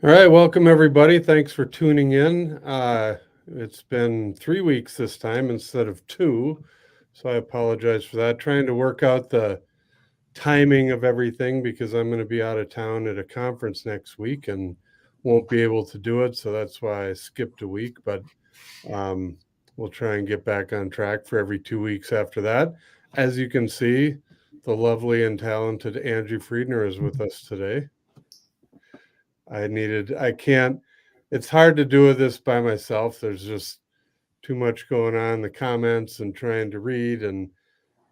All right, welcome everybody. Thanks for tuning in. It's been 3 weeks this time instead of two, so I apologize for that. Trying to work out the timing of everything because I'm going to be out of town at a conference next week and won't be able to do it, so that's why I skipped a week. But um, we'll try and get back on track for every 2 weeks after that. As you can see, the lovely and talented Angie Friedner is with us today. I can't, it's hard to do this by myself. There's just too much going on in the comments and trying to read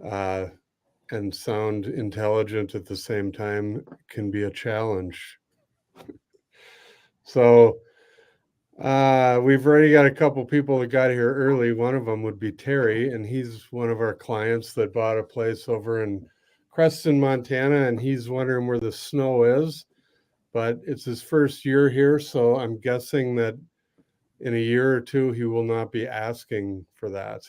uh, and sound intelligent at the same time can be a challenge. So we've already got a couple people that got here early. One of them would be Terry, and he's one of our clients that bought a place over in Creston, Montana, and he's wondering where the snow is. But it's his first year here, so I'm guessing that in a year or two, he will not be asking for that.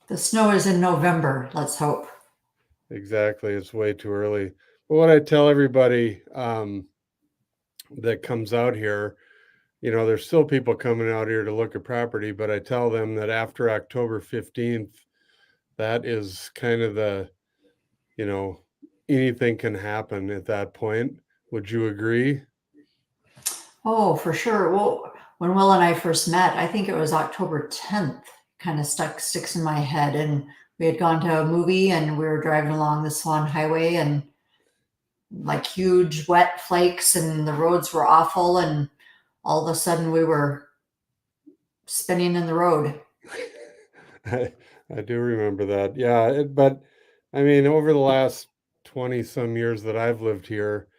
The snow is in November, let's hope. Exactly. It's way too early. But what I tell everybody that comes out here, there's still people coming out here to look at property, but I tell them that after October 15th, that is kind of you know, anything can happen at that point. Would you agree? Oh, for sure. Well, when Will and I first met, I think it was October 10th, kind of sticks in my head. And we had gone to a movie and we were driving along the Swan Highway and like huge wet flakes and the roads were awful. And all of a sudden we were spinning in the road. I, I do remember that. Yeah, but I mean, over the last 20 some years that I've lived here,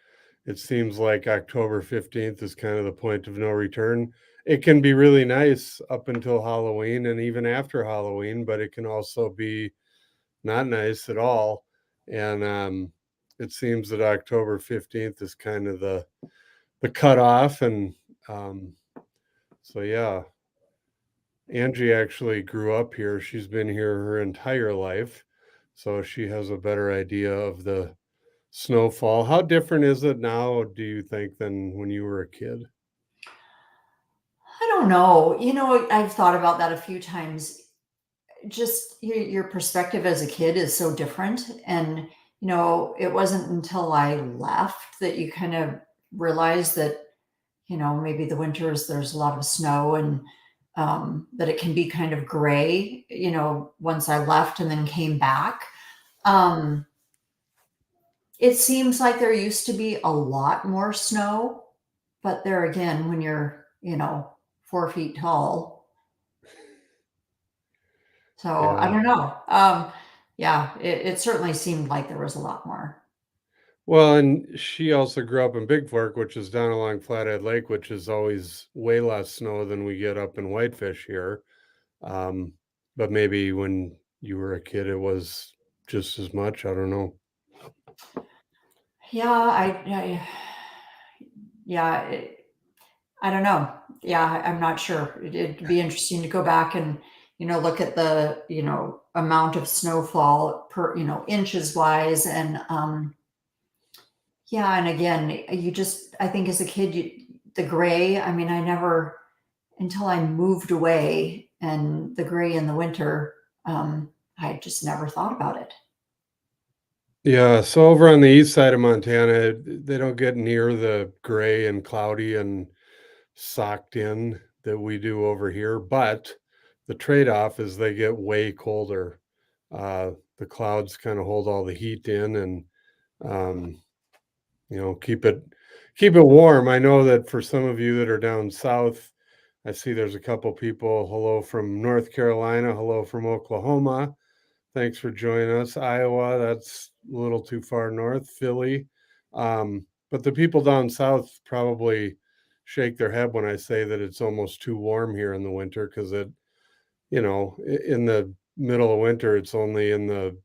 it seems like October 15th is kind of the point of no return. It can be really nice up until Halloween and even after Halloween, but it can also be not nice at all. And it seems that October 15th is kind of the cutoff. And um, so, yeah, Angie actually grew up here. She's been here her entire life. So she has a better idea of the snowfall. How different is it now, do you think, than when you were a kid? I don't know. I've thought about that a few times. Just your perspective as a kid is so different. And, it wasn't until I left that you kind of realize that, maybe the winters there's a lot of snow and that it can be kind of gray, once I left and then came back. Um, it seems like there used to be a lot more snow, but there again, when you're, 4 feet tall. So I Yeah. don't know. Yeah, it certainly seemed like there was a lot more. Well, and she also grew up in Big Fork, which is down along Flathead Lake, which is always way less snow than we get up in Whitefish here. Um, but maybe when you were a kid, it was just as much. I don't know. Yeah, yeah, I don't know. Yeah, I'm not sure. It'd be interesting to go back and look at the amount of snowfall per inches wise, and yeah, and again, you just I think as a kid, the gray. I mean, I never until I moved away, and the gray in the winter. I just never thought about it. Yeah, so over on the east side of Montana, they don't get near the gray and cloudy and socked in that we do over here, but the trade-off is they get way colder. The clouds kind of hold all the heat in and um, keep it warm. I know that for some of you that are down south, I see there's a couple people. Hello from North Carolina. Hello from Oklahoma. Thanks for joining us. Iowa, that's a little too far north. Philly. But the people down south probably shake their head when I say that it's almost too warm here in the winter because in the middle of winter, it's only in the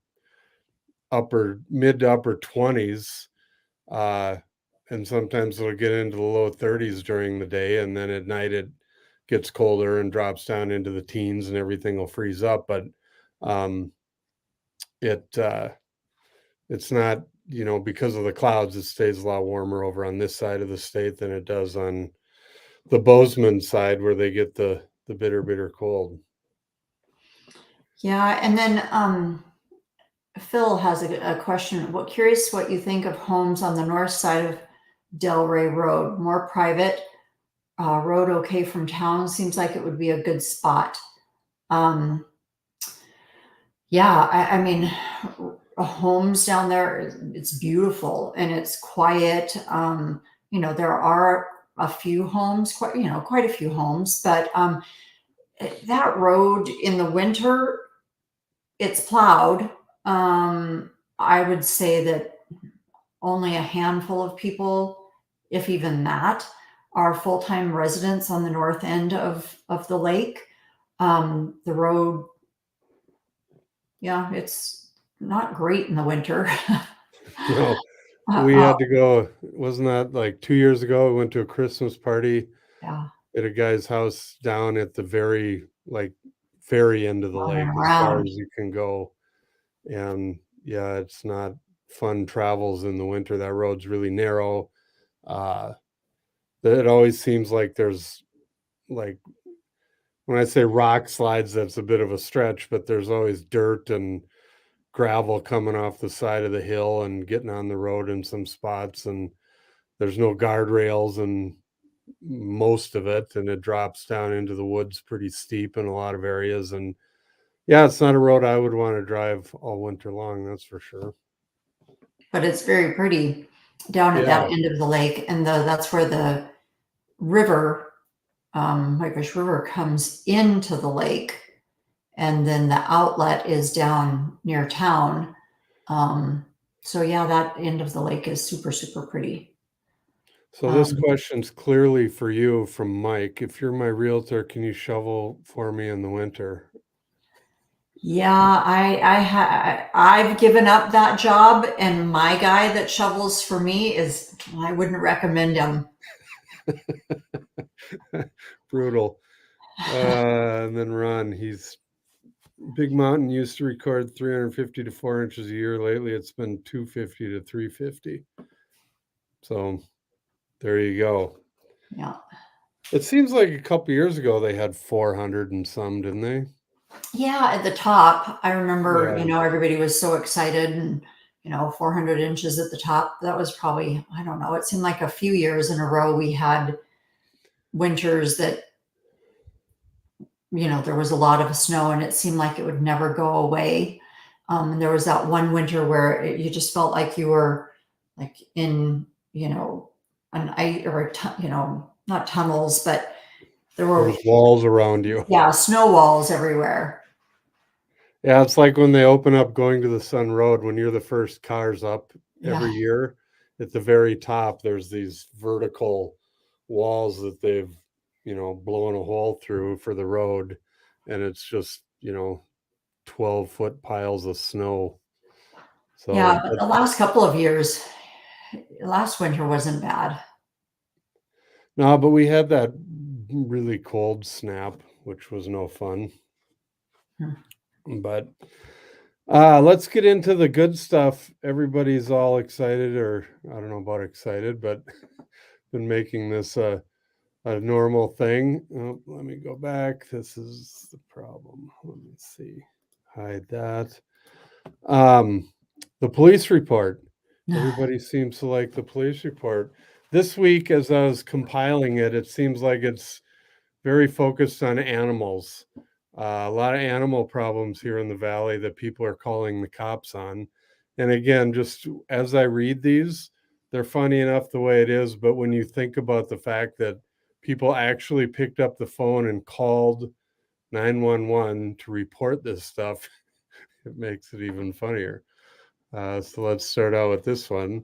upper mid to upper 20s. Uh, and sometimes it'll get into the low 30s during the day. And then at night, it gets colder and drops down into the teens and everything will freeze up. But um, it, it's not because of the clouds, it stays a lot warmer over on this side of the state than it does on the Bozeman side where they get the bitter, bitter cold. Yeah, and then Phil has a question. What curious what you think of homes on the north side of Delray Road? More private, road okay from town. Seems like it would be a good spot. Um, yeah, I mean, homes down there, it's beautiful and it's quiet. There are a few homes, quite a few homes, but that road in the winter, it's plowed. I would say that only a handful of people, if even that, are full-time residents on the north end of the lake. The road, yeah, it's not great in the winter. No, uh, we uh, had to go, wasn't that like 2 years ago? We went to a Christmas party yeah, at a guy's house down at the very end of the running lake, as far around. as you can go. And yeah, it's not fun travels in the winter. That road's really narrow. Uh, it always seems like there's like when I say rock slides, that's a bit of a stretch, but there's always dirt and gravel coming off the side of the hill and getting on the road in some spots. And there's no guardrails and most of it, and it drops down into the woods pretty steep in a lot of areas. And yeah, it's not a road I would want to drive all winter long, that's for sure. But it's very pretty down at Yeah. that end of the lake, and that's where the river, Whitefish River, comes into the lake, and then the outlet is down near town. Um, so yeah, that end of the lake is super, super pretty. So this Um, question's clearly for you from Mike. If you're my realtor, can you shovel for me in the winter? yeah, I've given up that job, and my guy that shovels for me I wouldn't recommend him. Brutal. And then Ron, he's Big Mountain used to record 350 to 4 inches a year. Lately, it's been 250 to 350. So there you go. Yeah. It seems like a couple years ago they had 400 and some, didn't they? Yeah, at the top, I remember, Yeah. everybody was so excited and, 400 inches at the top. That was probably, I don't know, it seemed like a few years in a row we had winters that, there was a lot of snow and it seemed like it would never go away. And there was that one winter where you just felt like you were like in, an ice or, not tunnels, but there There were, was walls around you. yeah, snow walls everywhere. Yeah, it's like when they open up going to the Sun Road, when you're the first cars up Yeah. every year, at the very top, there's these vertical walls that they've, blown a hole through for the road. And it's just, 12-foot piles of snow. Yeah, So, but the last couple of years, last winter wasn't bad. no, but we had that really cold snap, which was no fun. Hmm. But let's get into the good stuff. Everybody's all excited, or I don't know about excited, but been making this a normal thing. Oh, let me go back. This is the problem. Let me see. Hide that. Um, the police report. Everybody seems to like the police report. This week, as I was compiling it, it seems like it's very focused on animals. A lot of animal problems here in the valley that people are calling the cops on. And again, just as I read these, they're funny enough the way it is. But when you think about the fact that people actually picked up the phone and called 911 to report this stuff, it makes it even funnier. So let's start out with this one.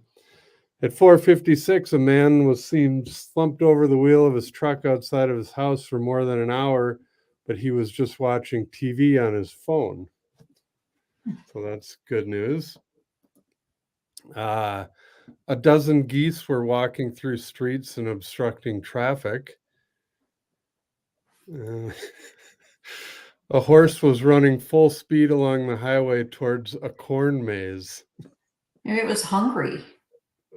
At 4:56, a man was seen slumped over the wheel of his truck outside of his house for more than an hour, but he was just watching TV on his phone. So that's good news. Uh, a dozen geese were walking through streets and obstructing traffic. Uh, a horse was running full speed along the highway towards a corn maze. Maybe it was hungry.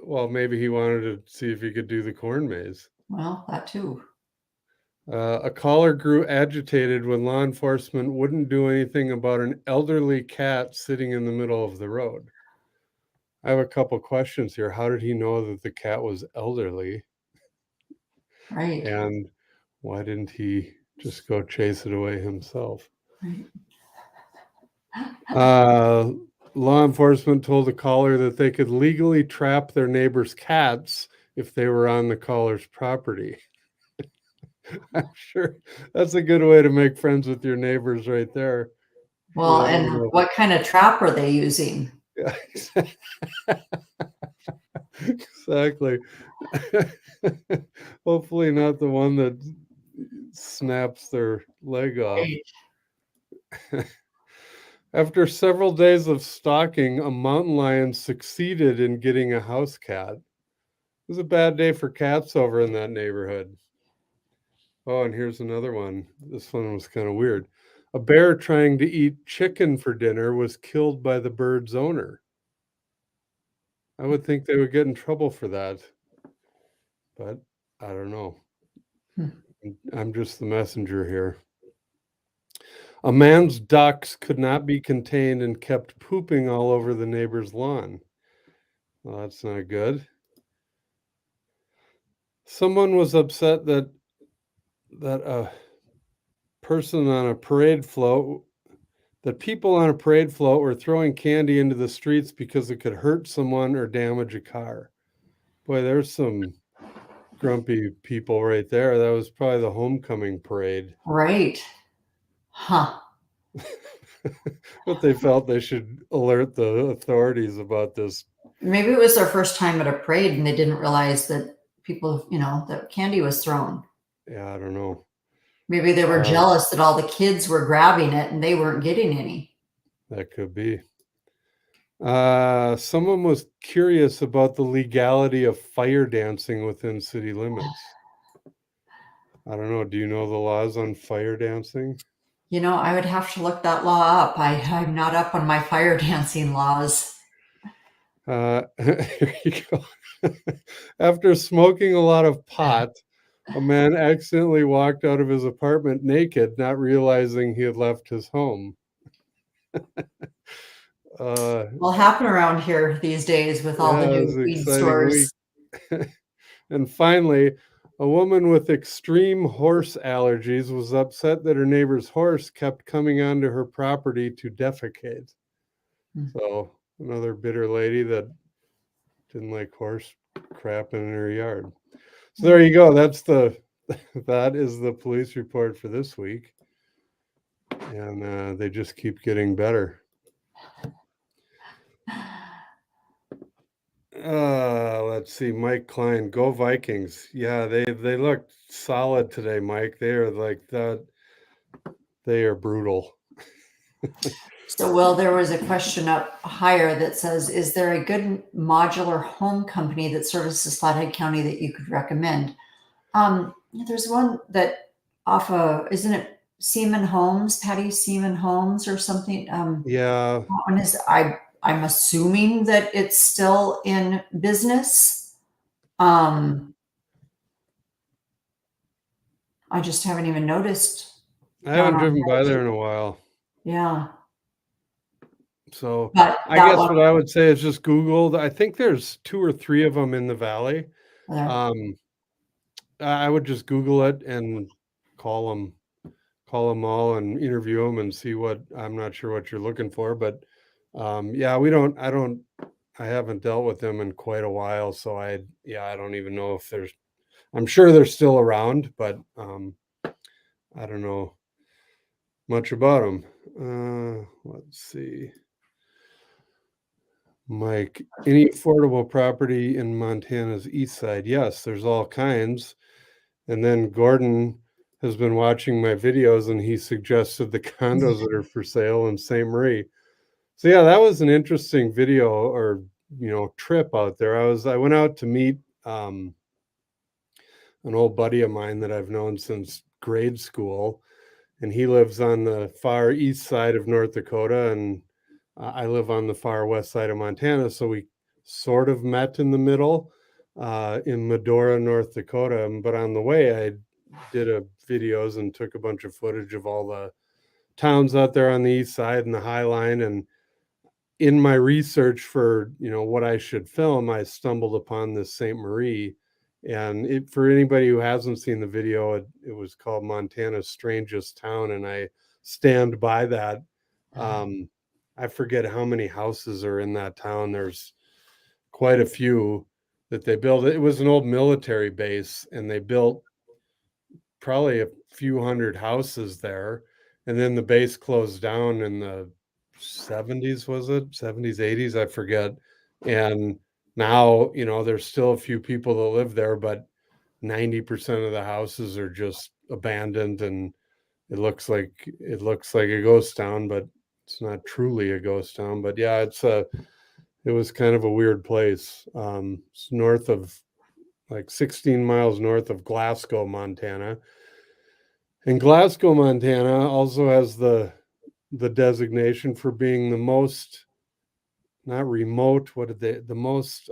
Well, maybe he wanted to see if he could do the corn maze. Well, that too. A caller grew agitated when law enforcement wouldn't do anything about an elderly cat sitting in the middle of the road. I have a couple questions here. How did he know that the cat was elderly? Right. And why didn't he just go chase it away himself? Right. Uh, Law enforcement told the caller that they could legally trap their neighbor's cats if they were on the caller's property. I'm sure that's a good way to make friends with your neighbors right there. You Well, never and know. what kind of trap are they using? Yeah, exactly. Hopefully not the one that snaps their leg off. Right. After several days of stalking, a mountain lion succeeded in getting a house cat. It was a bad day for cats over in that neighborhood. Oh, and here's another one. This one was kind of weird. A bear trying to eat chicken for dinner was killed by the bird's owner. I would think they would get in trouble for that, but I don't know. Hmm. I'm just the messenger here. A man's ducks could not be contained and kept pooping all over the neighbor's lawn. Well, that's not good. Someone was upset that a person on a parade float that people on a parade float were throwing candy into the streets because it could hurt someone or damage a car. Boy, there's some grumpy people right there. That was probably the homecoming parade. Right. Huh. But they felt they should alert the authorities about this. Maybe it was their first time at a parade and they didn't realize that people, that candy was thrown. Yeah, I don't know. Maybe they were jealous that all the kids were grabbing it and they weren't getting any. That could be. Someone was curious about the legality of fire dancing within city limits. I don't know. Do you know the laws on fire dancing? I would have to look that law up. I'm not up on my fire dancing laws. Here you go. After smoking a lot of pot, a man accidentally walked out of his apartment naked, not realizing he had left his home. Will happen around here these days with all the Yeah, it new was an weed exciting stores. week. And finally, a woman with extreme horse allergies was upset that her neighbor's horse kept coming onto her property to defecate. Hmm. So, another bitter lady that didn't like horse crap in her yard. So there you go. That is the police report for this week. And they just keep getting better. Let's see. Mike Klein, go Vikings. Yeah, they look solid today, Mike. They are like that. They are brutal. So, Will, there was a question up higher that says, is there a good modular home company that services Flathead County that you could recommend? There's one that off of, isn't it Seaman Homes, Patty Seaman Homes or something? Yeah, That one is, I'm assuming that it's still in business. I just haven't even noticed. I Gone haven't on driven by there. there in a while. Yeah, So but I that guess one what I would say is just Google. I think there's 2 or 3 of them in the valley. there. Um, I would just Google it and call them call them all and interview them and see what I'm not sure what you're looking for, but yeah, I haven't dealt with them in quite a while, so I don't even know if I'm sure they're still around, but I don't know much about them. Let's see. Mike, any affordable property in Montana's east side? Yes, there's all kinds. And then Gordon has been watching my videos and he suggested the condos that are for sale in St. Marie. So yeah, that was an interesting video or trip out there. I went out to meet an old buddy of mine that I've known since grade school, and he lives on the far east side of North Dakota, and I live on the far west side of Montana. So sort of met in the middle in Medora, North Dakota. But on the way, I did videos and took a bunch of footage of all the towns out there on the east side and the High Line. And in my research for what I should film, I stumbled upon this St. Marie. And for anybody who hasn't seen the video, it was called Montana's Strangest Town, and I stand by that. I forget how many houses are in that town. There's quite a few that they built. It was an old military base, and they built probably a few hundred houses there. And then the base closed down in the 70s, was it? 70s, 80s, I forget. And now, there's still a few people that live there, but 90% of the houses are just abandoned, and it looks like a ghost town, but it's not truly a ghost town. But yeah, it was kind of a weird place. It's north of, like, 16 miles north of Glasgow, Montana. And Glasgow, Montana also has the designation for being the most, not remote, what did they, the most,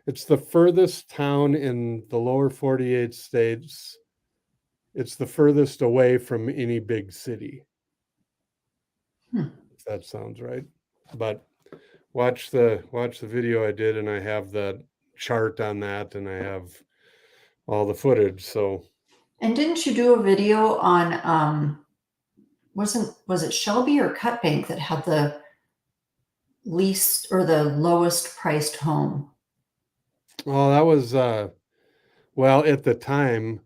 it's the furthest town in the lower 48 states. It's the furthest away from any big city. If that sounds right. But watch the video I did, and I have that chart on that, and I have all the footage. So And didn't you do a video on was it Shelby or Cut Bank that had the least or the lowest priced home? that was well, at the time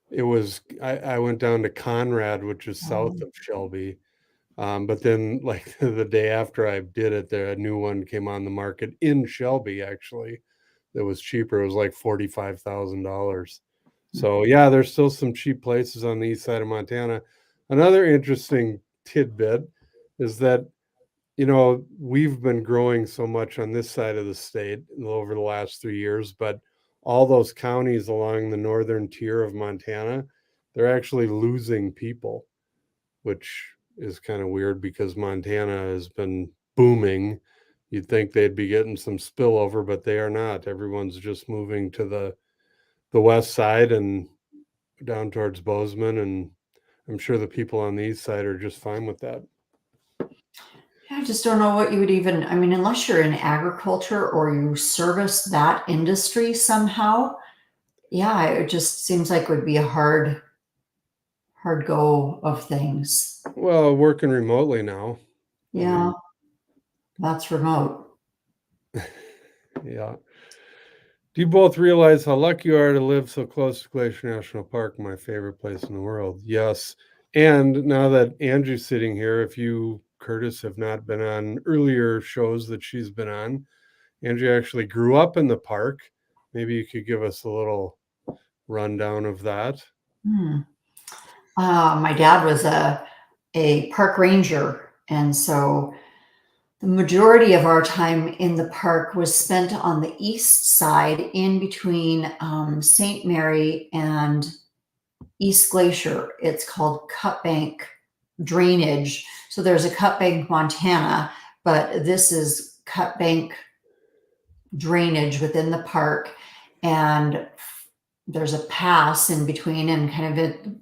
it was, I went down to Conrad, which is south Um, of Shelby. But then, like, the day after I did it, there a new one came on the market in Shelby, actually, that was cheaper. It was like $45,000. So yeah, there's still some cheap places on the east side of Montana. Another interesting tidbit is that we've been growing so much on this side of the state over the last 3 years, but all those counties along the northern tier of Montana, they're actually losing people, which is kind of weird because Montana has been booming. You'd think they'd be getting some spillover, but they are not. Everyone's just moving to the west side and down towards Bozeman, and I'm sure the people on the east side are just fine with that. I just don't know what you would even, I mean, unless you're in agriculture or you service that industry somehow. Yeah, it just seems like it would be a hard go of things. Well, working remotely now. I Yeah, mean, that's remote. yeah. Do you both realize how lucky you are to live so close to Glacier National Park, my favorite place in the world? Yes. And now that Angie's sitting here, if you, Curtis, have not been on earlier shows that she's been on, Angie actually grew up in the park. Maybe you could give us a little rundown of that. Hmm. My dad was a park ranger, and so the majority of our time in the park was spent on the east side, in between St. Mary and East Glacier. It's called Cut Bank Drainage. So there's a Cut Bank, Montana, but this is Cut Bank Drainage within the park, and there's a pass in between, and kind of in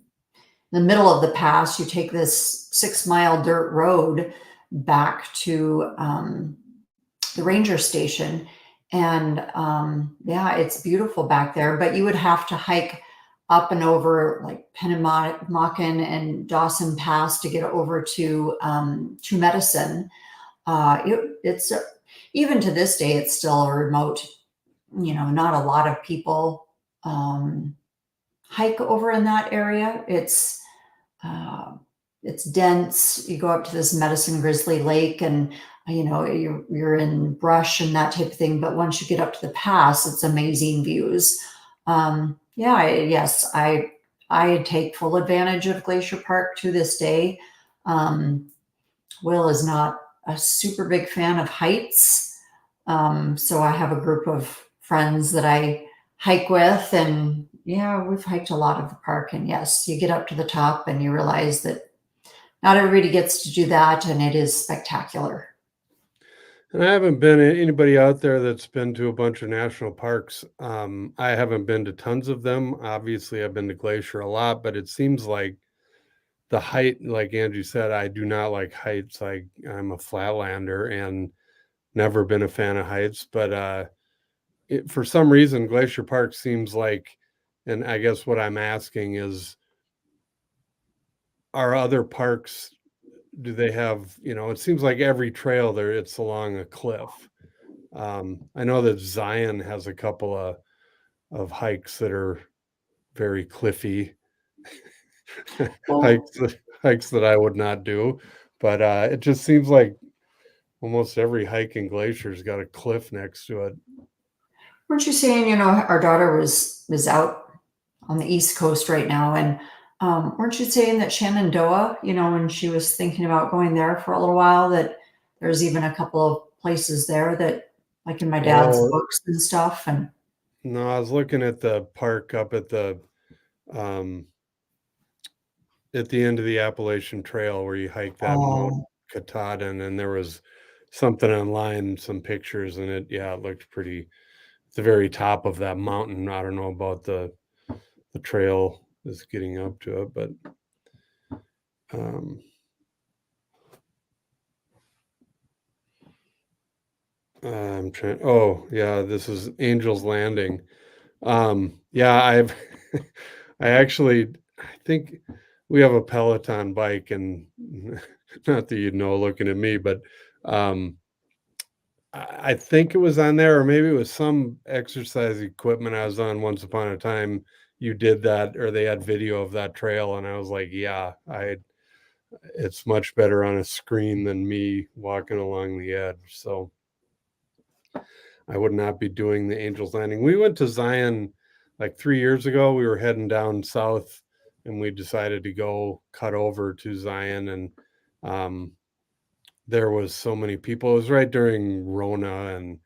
the middle of the pass, you take this 6 mile dirt road back to the ranger station. And yeah, it's beautiful back there, but you would have to hike up and over like Penamaccan and Dawson Pass to get over to Medicine. It's even to this day, it's still a remote, not a lot of people hike over in that area. Uh, it's dense. You go up to this Medicine Grizzly Lake, and you're in brush and that type of thing. But once you get up to the pass, it's amazing views. Yeah, yes, I take full advantage of Glacier Park to this day. Will is not a super big fan of heights, so I have a group of friends that I hike with, and yeah, we've hiked a lot of the park. And yes, you get up to the top and you realize that not everybody gets to do that, and it is spectacular. And I haven't been anybody out there that's been to a bunch of national parks. I haven't been to tons of them. Obviously, I've been to Glacier a lot, but it seems like the height, like Angie said, I do not like heights. I'm a flatlander and never been a fan of heights. But for some reason, Glacier Park seems like, and I guess what I'm asking is, are other parks, do they have, it seems like every trail there, it's along a cliff. I know that Zion has a couple of hikes that are very cliffy Well, hikes that I would not do, but it just seems like almost every hike in Glacier's got a cliff next to it. weren't you saying, our daughter was out on the East Coast right now, and weren't you saying that Shenandoah, when she was thinking about going there for a little while, that there's even a couple of places there that, like in my dad's Oh books and stuff, and no, I was looking at the park up um, at the end of the Appalachian Trail where you hike that Mount oh, Katahdin, and there was something online, some pictures, and it looked pretty. At the very top of that mountain. I don't know about the trail is getting up to it, but um, I'm trying. Oh, yeah, this is Angel's Landing. Yeah, I've I actually I think we have a Peloton bike, and not that you'd know looking at me, but um, I think it was on there, or maybe it was some exercise equipment I was on once upon a time. You did that, or they had video of that trail, and I was like, yeah, it's much better on a screen than me walking along the edge. So I would not be doing the Angel's Landing. We went to Zion like 3 years ago. We were heading down south, and we decided to go cut over to Zion, and um, there was so many people. It was right during Rona, and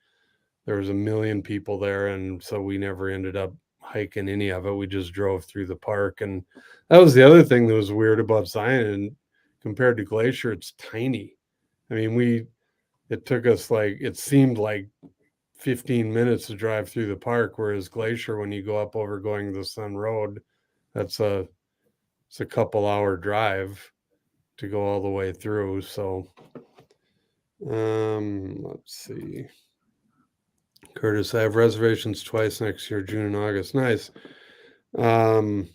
there was a million people there, and so we never ended up hiking any of it. We just drove through the park, and that was the other thing that was weird about Zion. And compared to Glacier, it's tiny. I mean, it took us like it seemed like 15 minutes to drive through the park, whereas Glacier, when you go up over going the Sun Road, that's it's a couple hour drive to go all the way through. So let's see. Curtis, I have reservations twice next year, June and August. Nice. Um,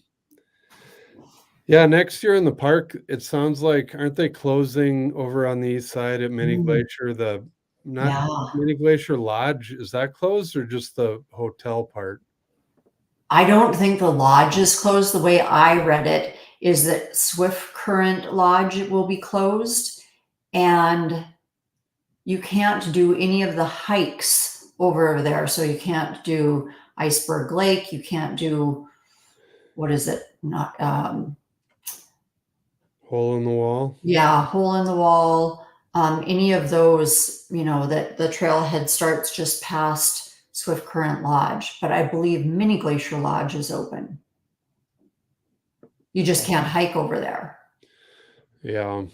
yeah, next year in the park, it sounds like, aren't they closing over on the east side at Mini mm, Glacier? The not yeah. Mini Glacier Lodge, is that closed or just the hotel part? I don't think the lodge is closed. The way I read it is that Swift Current Lodge will be closed, and you can't do any of the hikes over there. So you can't do Iceberg Lake. You can't do, what is it? Not, Hole in the wall? yeah, hole in the wall. Any of those, that the trailhead starts just past Swift Current Lodge. But I believe Mini Glacier Lodge is open. You just can't hike over there. Yeah.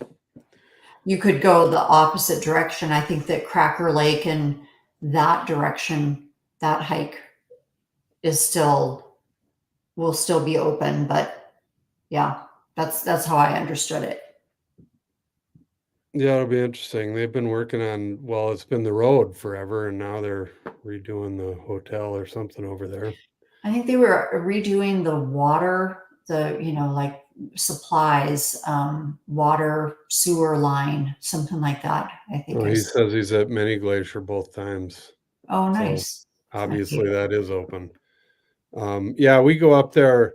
You could go the opposite direction. I think that Cracker Lake and that direction, that hike is still will still be open, but yeah, that's how I understood it. Yeah, it'll be interesting. They've been working on, well, it's been the road forever, and now they're redoing the hotel or something over there. I think they were redoing the water, like supplies, water sewer line, something like that. I Oh, think he is says he's at Mini Glacier both times. oh So nice. Okay. obviously that is open. Yeah, we go up there.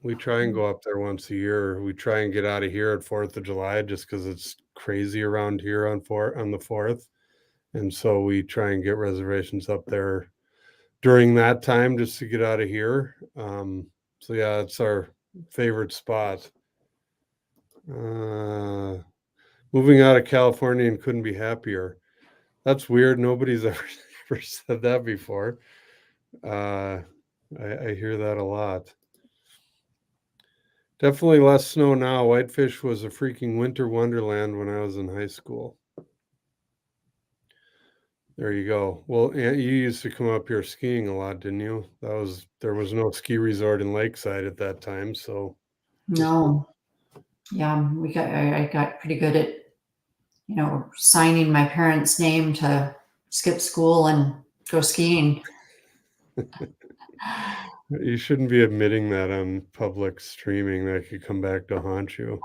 We try and go up there once a year. We try and get out of here at 4th of July just because it's crazy around here on the 4th. And so we try and get reservations up there during that time just to get out of here. So yeah, it's our favorite spot. Uh, moving out of California and couldn't be happier. That's weird. Nobody's ever said that before. Uh, I hear that a lot. Definitely less snow now. Whitefish was a freaking winter wonderland when I was in high school. There you go. Well, and you used to come up here skiing a lot, didn't you? There was no ski resort in Lakeside at that time, so this was No, yeah, I got pretty good at, signing my parents' name to skip school and go skiing. you shouldn't be admitting that on public streaming. That could come back to haunt you.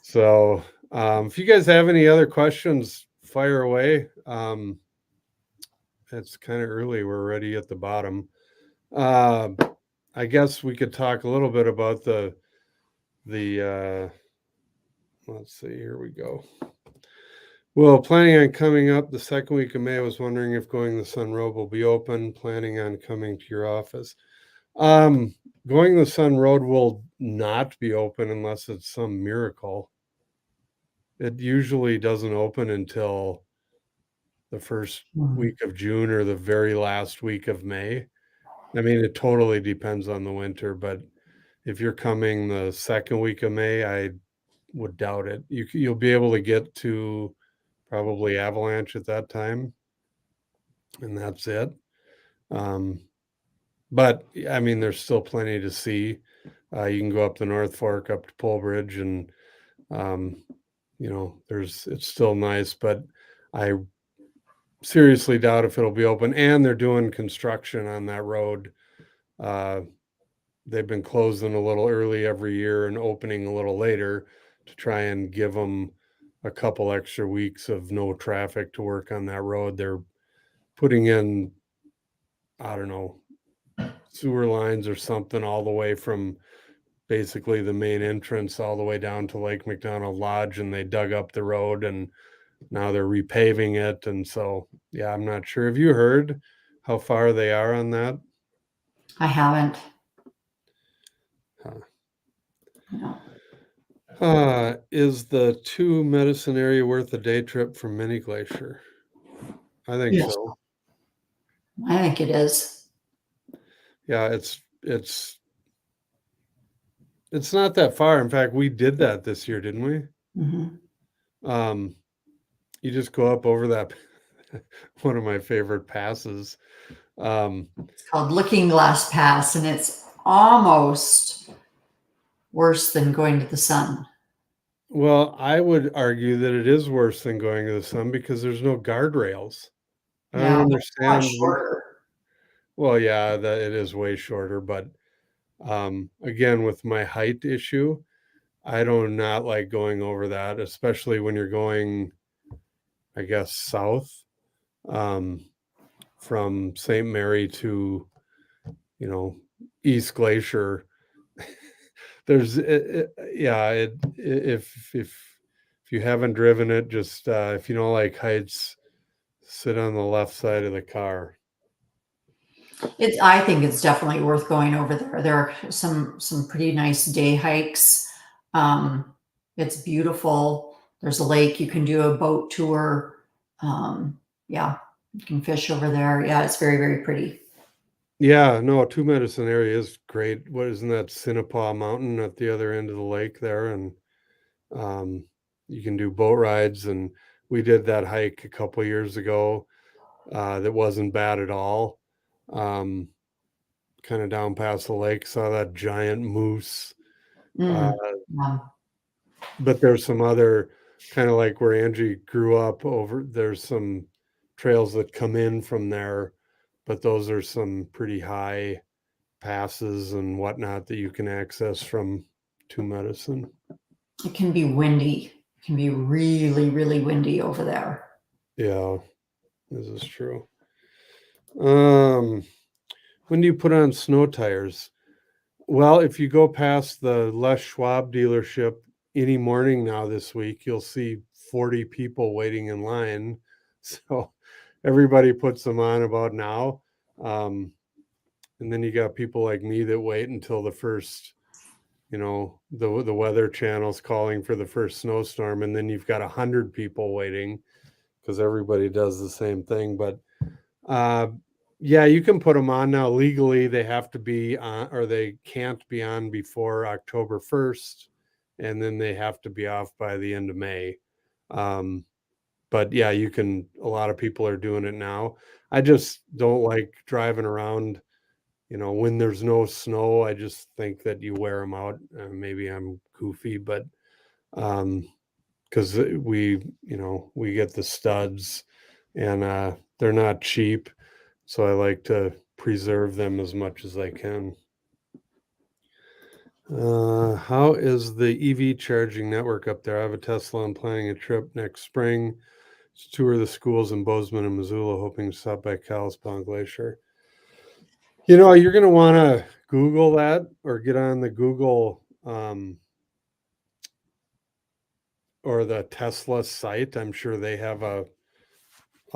So, if you guys have any other questions, fire away. It's kind of early. We're already at the bottom. Uh, I guess we could talk a little bit about the. Let's see. Here we go. Well, planning on coming up the second week of May. I was wondering if Going the Sun Road will be open. Planning on coming to your office. Um, Going the Sun Road will not be open unless it's some miracle. It usually doesn't open until the first Hmm. week of June or the very last week of May. I mean, it totally depends on the winter, but if you're coming the second week of May, I would doubt it. You'll be able to get to probably Avalanche at that time, and that's it. Um, but I mean, there's still plenty to see. You can go up the North Fork, up to Pole Bridge, and um, it's still nice. But I seriously doubt if it'll be open. And they're doing construction on that road. Uh, they've been closing a little early every year and opening a little later to try and give them a couple extra weeks of no traffic to work on that road. They're putting in, I don't know, sewer lines or something all the way from basically the main entrance all the way down to Lake McDonald Lodge, and they dug up the road and now they're repaving it. And so, yeah, I'm not sure. Have you heard how far they are on that? I haven't. Huh. No. Is the two medicine area worth a day trip from Mini Glacier? I think Yes, so. I think it is. Yeah, it's not that far. In fact, we did that this year, didn't we? Hmm. Um, you just go up over that one of my favorite passes. Um, It's called Looking Glass Pass, and it's almost worse than going to the sun. well, I would argue that it is worse than going to the sun because there's no guardrails. I Yeah, don't it's so much understand shorter. well, yeah, that it is way shorter, but again, with my height issue, I do not like going over that, especially when you're going, I guess, south um, from St. Mary to, you know, East Glacier. Yeah, if you haven't driven it, just if you don't like heights, sit on the left side of the car. I think it's definitely worth going over there. There are some pretty nice day hikes. Um, it's beautiful. There's a lake. You can do a boat tour. Yeah, you can fish over there. Yeah, it's very, very pretty. Yeah, no, Two Medicine area is great. What isn't that Sinnepaw Mountain at the other end of the lake there? And um, you can do boat rides. And we did that hike a couple years ago. That wasn't bad at all. Um, kind of down past the lake, saw that giant moose. Uh, Mm. Um, but there's some other kind of like where Angie grew up over. There's some trails that come in from there, but those are some pretty high passes and whatnot that you can access from Two Medicine. it can be windy. It can be really, really windy over there. Yeah, this is true. Um, when do you put on snow tires? Well, if you go past the Les Schwab dealership any morning now this week, you'll see 40 people waiting in line. So everybody puts them on about now. Um, and then you got people like me that wait until the first, the weather channel's calling for the first snowstorm, and then you've got 100 people waiting because everybody does the same thing. But uh, yeah, you can put them on now. Legally, they have to be on, or they can't be on before October 1st, and then they have to be off by the end of May. Um, but yeah, a lot of people are doing it now. I just don't like driving around, when there's no snow. I just think that you wear them out. Maybe I'm goofy, but um, because we get the studs, and they're not cheap, so I like to preserve them as much as I can. How is the EV charging network up there? I have a Tesla. I'm planning a trip next spring to tour the schools in Bozeman and Missoula, hoping to stop by Kalispell Glacier. You're going to want to Google that, or get on the Google or the Tesla site. I'm sure they have a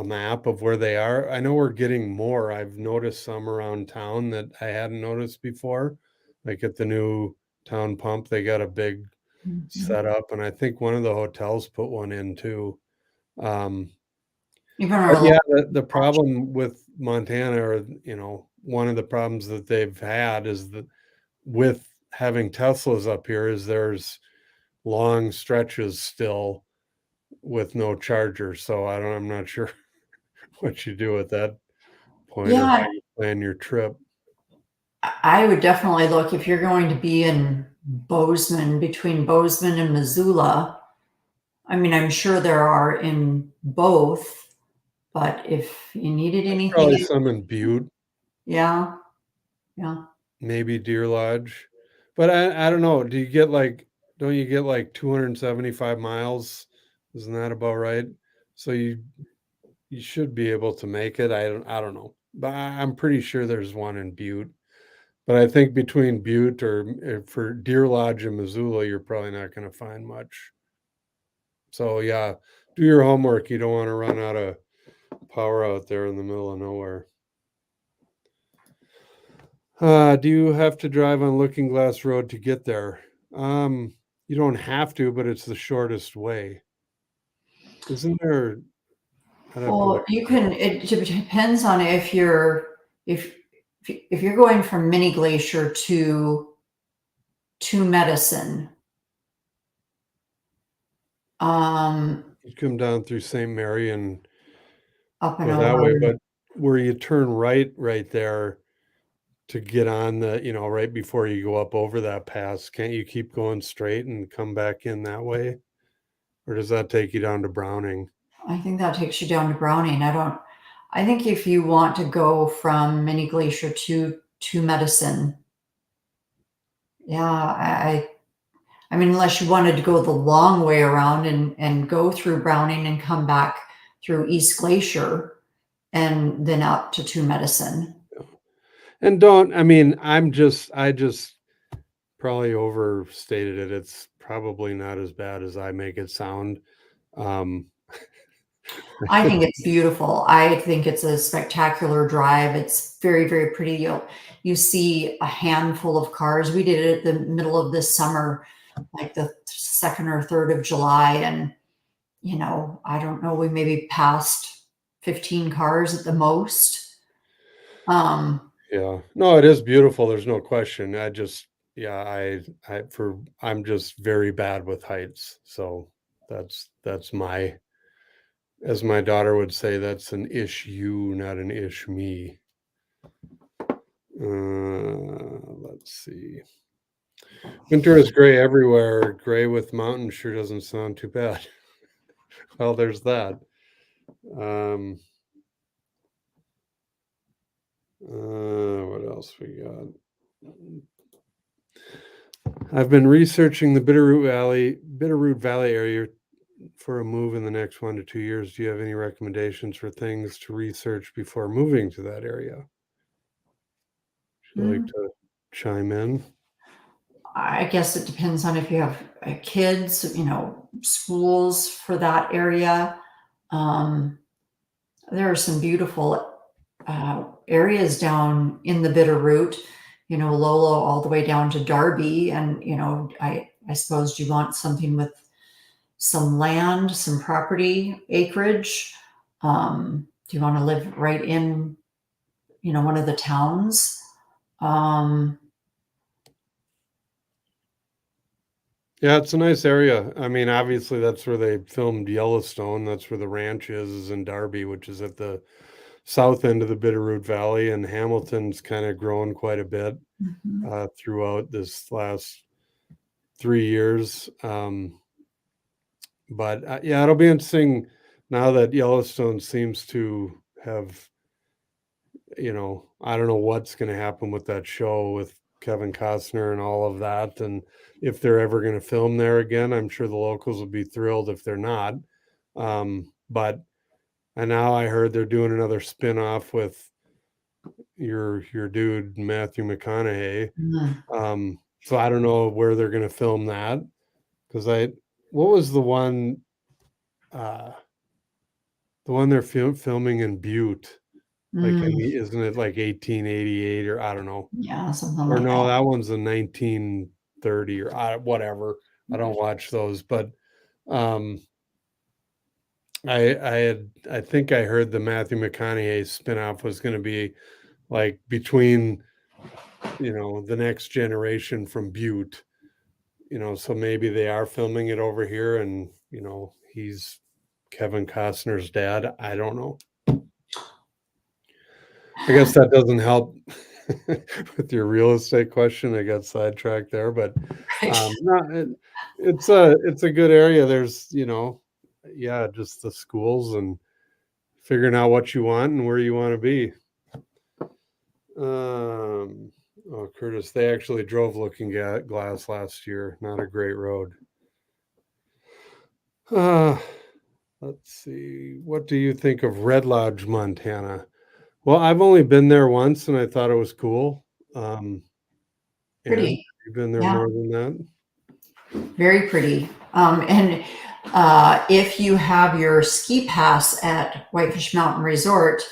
map of where they are. I know we're getting more. I've noticed some around town that I hadn't noticed before. Like at the new town pump, they got a big Mhm. setup, and I think one of the hotels put one in too. Um, Even but our yeah, local the problem with Montana, or one of the problems that they've had is that with having Teslas up here, is there's long stretches still with no charger. So I'm not sure what you do at that point, or how yeah, you plan your trip. I would definitely look if you're going to be in Bozeman, between Bozeman and Missoula. I mean, I'm sure there are in both, but if you needed There's anything, probably some in Butte, yeah, yeah. maybe Deer Lodge, but I don't know. Don't you get like 275 miles? Isn't that about right? So you should be able to make it. I don't know, but I'm pretty sure there's one in Butte. But I think between Butte, or for Deer Lodge and Missoula, you're probably not going to find much. So yeah, do your homework. You don't want to run out of power out there in the middle of nowhere. Do you have to drive on Looking Glass Road to get there? You don't have to, but it's the shortest way. Isn't there? I'd have to look Well, you at can. It depends on if if you're going from Mini Glacier to Medicine. You come down through St. Mary and Up and go that way, over. but where you turn right there to get on right before you go up over that pass, can't you keep going straight and come back in that way? Or does that take you down to Browning? I think that takes you down to Browning. I don't. I think if you want to go from Mini Glacier to Medicine, yeah, I mean, unless you wanted to go the long way around and go through Browning and come back through East Glacier and then up to Two Medicine. And don't I mean, I just probably overstated it. It's probably not as bad as I make it sound. Um, I think it's beautiful. I think it's a spectacular drive. It's very, very pretty. You see a handful of cars. We did it at the middle of this summer, like the 2nd or 3rd of July, and I don't know, we maybe passed 15 cars at the most. Um, yeah. No, it is beautiful. There's no question. Yeah, I'm just very bad with heights. So that's as my daughter would say, that's an issue, not an ish me. Let's see. Winter is gray everywhere. Gray with mountains sure doesn't sound too bad. Well, there's that. Um, what else we got? I've been researching the Bitterroot Valley area for a move in the next 1 to 2 years. Do you have any recommendations for things to research before moving to that area? Would you like mm, to chime in? I guess it depends on if you have kids, schools for that area. Um, there are some beautiful areas down in the Bitterroot, Lolo all the way down to Darby. And, I suppose you want something with some land, some property acreage. Do you want to live right in, one of the towns? Um, Yeah, it's a nice area. I mean, obviously, that's where they filmed Yellowstone. That's where the ranch is in Darby, which is at the south end of the Bitterroot Valley, and Hamilton's kind of grown quite a bit Mhm. throughout this last 3 years. But yeah, it'll be interesting now that Yellowstone seems to have, I don't know what's going to happen with that show with Kevin Costner and all of that. And if they're ever going to film there again, I'm sure the locals will be thrilled if they're not. But and now I heard they're doing another spin-off with your dude Matthew McConaughey. Mm. So I don't know where they're going to film that because what was uh, the one they're filming in Butte? Like, I Mm. mean, isn't it like 1888 or I don't know? Yeah, something Or like no, that. that one's a 1930 or whatever. I don't watch those, but um, I think I heard the Matthew McConaughey spinoff was going to be like between the next generation from Butte. So maybe they are filming it over here, and he's Kevin Costner's dad. I don't know. I guess that doesn't help with your real estate question. I got sidetracked there, but Right. no, it's a good area. There's yeah, just the schools and figuring out what you want and where you want to be. Oh, Curtis, they actually drove Looking at Glass last year. Not a great road. Uh, let's see. What do you think of Red Lodge, Montana? Well, I've only been there once, and I thought it was cool. Um, and Pretty. you've been there Yeah, more than that? very pretty. And if you have your ski pass at Whitefish Mountain Resort,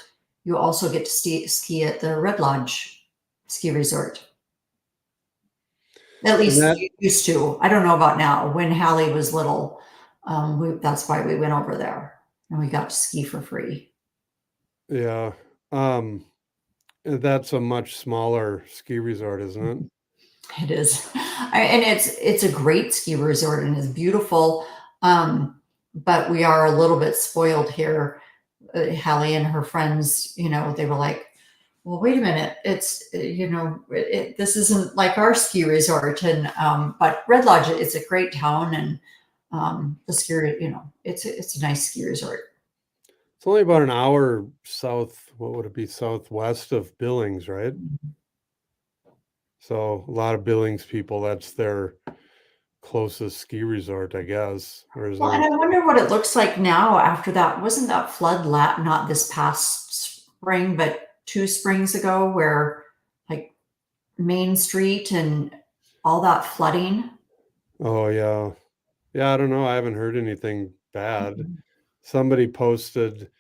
you also get to ski at the Red Lodge Ski Resort. At And least that, you used to. I don't know about now. When Hallie was little, that's why we went over there and we got to ski for free. yeah, that's a much smaller ski resort, isn't it? It is, and it's a great ski resort and it's beautiful. But we are a little bit spoiled here. Hallie and her friends, they were like, "Well, wait a minute, this isn't like our ski resort." And but Red Lodge, it's a great town, and the ski, it's a nice ski resort. It's only about an hour south. What would it be? Southwest of Billings, right? So a lot of Billings people, that's their closest ski resort, I guess. Or is Well, there? and I wonder what it looks like now after that. Wasn't that flood not this past spring, but 2 springs ago, where like Main Street and all that flooding? Oh yeah, yeah. I don't know. I haven't heard anything bad. Somebody posted.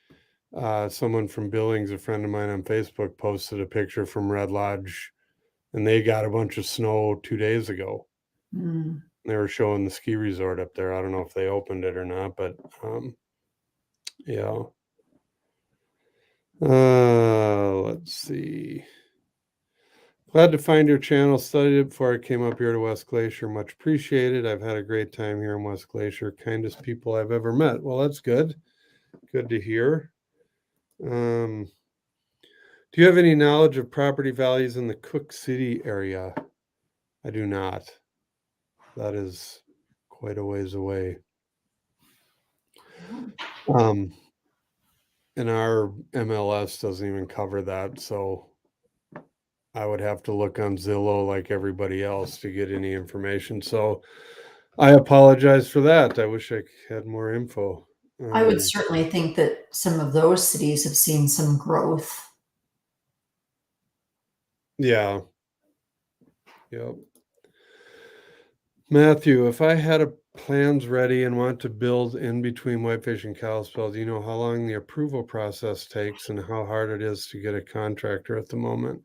Someone from Billings, a friend of mine on Facebook, posted a picture from Red Lodge, and they got a bunch of snow 2 days ago. Mm. They were showing the ski resort up there. I don't know if they opened it or not, but yeah. Let's see. Glad to find your channel. Studied it before I came up here to West Glacier. Much appreciated. I've had a great time here in West Glacier. Kindest people I've ever met. Well, that's good. Good to hear. Um, do you have any knowledge of property values in the Cook City area? I do not. That is quite a ways away. Um, and our MLS doesn't even cover that, so I would have to look on Zillow like everybody else to get any information. So I apologize for that. I wish I had more info. I would Um, certainly think that some of those cities have seen some growth. yeah, yep. Matthew, if I had plans ready and want to build in between Whitefish and Kalispell, do you know how long the approval process takes and how hard it is to get a contractor at the moment?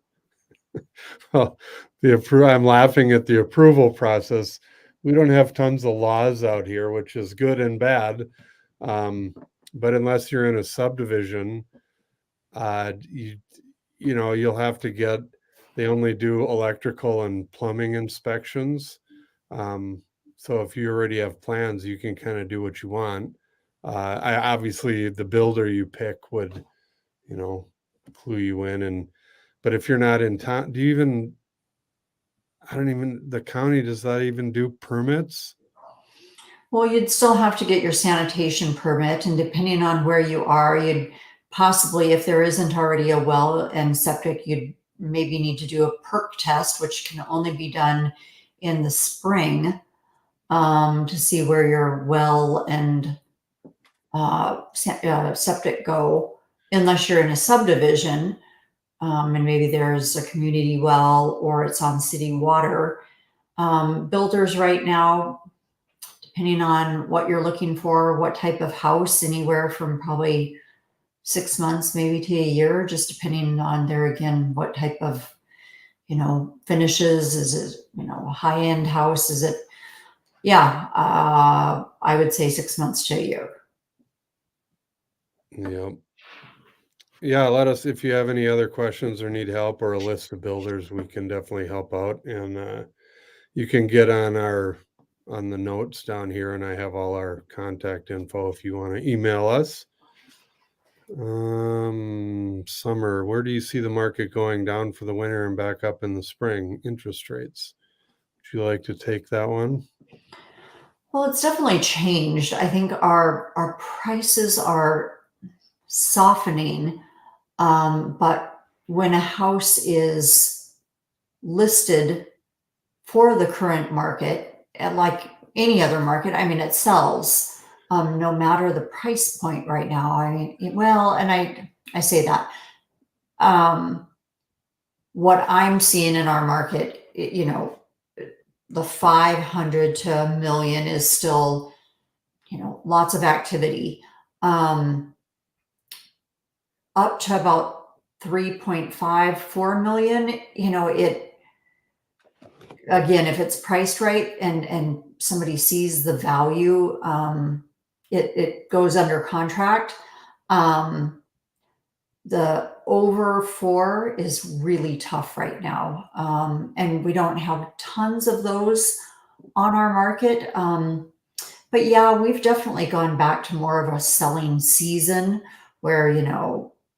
Well, I'm laughing at the approval process. We don't have tons of laws out here, which is good and bad. Um, but unless you're in a subdivision, you'll have to they only do electrical and plumbing inspections. Um, So if you already have plans, you can kind of do what you want. I obviously the builder you pick would, you know, clue you in. And but if you're not in town, do you even? I don't even. The county does that even do permits? Well, you'd still have to get your sanitation permit, and depending on where you are, you'd possibly, if there isn't already a well and septic, you'd maybe need to do a perk test, which can only be done in the spring, to see where your well and septic go, unless you're in a subdivision, and maybe there's a community well or it's on city water. Builders right now, depending on what you're looking for, what type of house, anywhere from probably 6 months maybe to a year, just depending on there again, what type of, finishes. Is it, a high end house? Is it, yeah, I would say 6 months to a year. Yeah. Yeah, let us if you have any other questions or need help or a list of builders, we can definitely help out. And you can get on the notes down here, and I have all our contact info if you want to email us. Summer, where do you see the market going down for the winter and back up in the spring? Interest rates. Would you like to take that one? Well, it's definitely changed. I think our prices are softening, but when a house is listed for the current market, and like any other market, I mean, it sells, no matter the price point right now. I mean, well, and I say that, um, what I'm seeing in our market, the 500 to a million is still, lots of activity. Um, Up to about 3.54 million, it, again, if it's priced right and somebody sees the value, it goes under contract. Um, the over four is really tough right now, and we don't have tons of those on our market. But yeah, we've definitely gone back to more of a selling season where,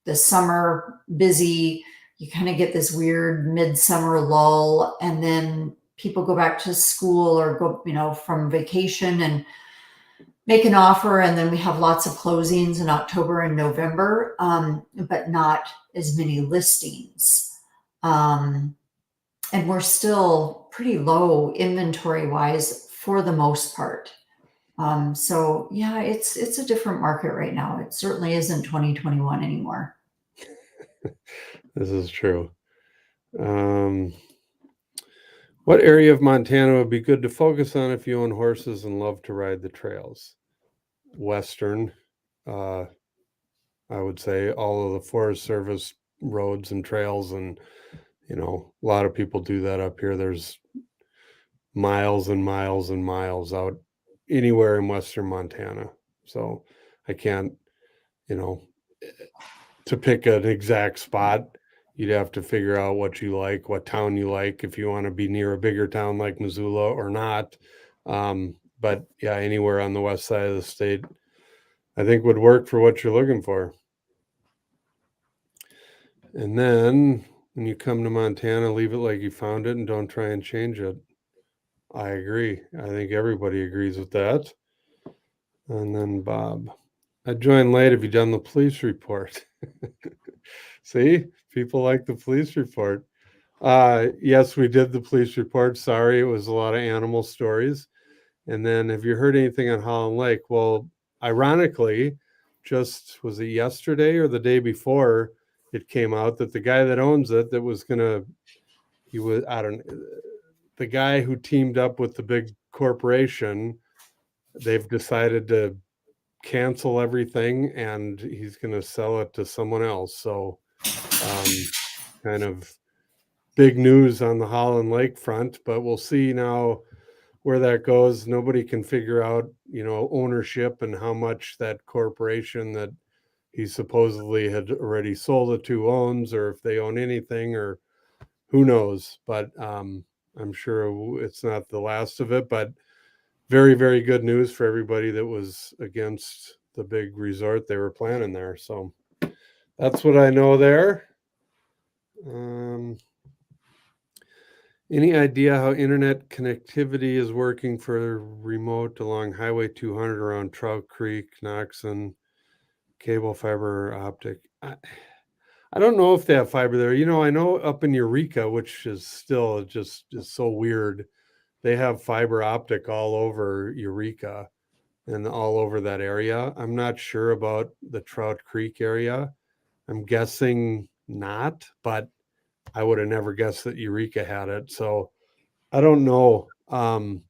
the summer busy, you kind of get this weird midsummer lull, and then people go back to school or go, from vacation and make an offer. And then we have lots of closings in October and November, but not as many listings. Um, and we're still pretty low inventory wise for the most part. So yeah, it's a different market right now. It certainly isn't 2021 anymore. This is true. What area of Montana would be good to focus on if you own horses and love to ride the trails? Western, uh, I would say all of the Forest Service roads and trails, and a lot of people do that up here. There's miles and miles and miles out anywhere in Western Montana. So I can't, you know, to pick an exact spot, you'd have to figure out what you like, what town you like, if you want to be near a bigger town like Missoula or not. But yeah, anywhere on the west side of the state, I think would work for what you're looking for. And then when you come to Montana, leave it like you found it and don't try and change it. I agree. I think everybody agrees with that. And then Bob, I joined late. Have you done the police report? See, people like the police report. Yes, we did the police report. Sorry, it was a lot of animal stories. And then have you heard anything on Holland Lake? Well, ironically, just was it yesterday or the day before it came out that the guy that owns it that was gonna he was I don't the guy who teamed up with the big corporation, they've decided to cancel everything and he's gonna sell it to someone else. So kind of big news on the Holland Lake front, but we'll see now where that goes. Nobody can figure out, ownership and how much that corporation that he supposedly had already sold it to owns, or if they own anything, or who knows. But I'm sure it's not the last of it. But very, very good news for everybody that was against the big resort they were planning there. So that's what I know there. Any idea how internet connectivity is working for remote along Highway 200 around Trout Creek, Knoxon, cable fiber optic? I don't know if they have fiber there. I know up in Eureka, which is still just is so weird. They have fiber optic all over Eureka and all over that area. I'm not sure about the Trout Creek area. I'm guessing not, but I would have never guessed that Eureka had it. So I don't know. With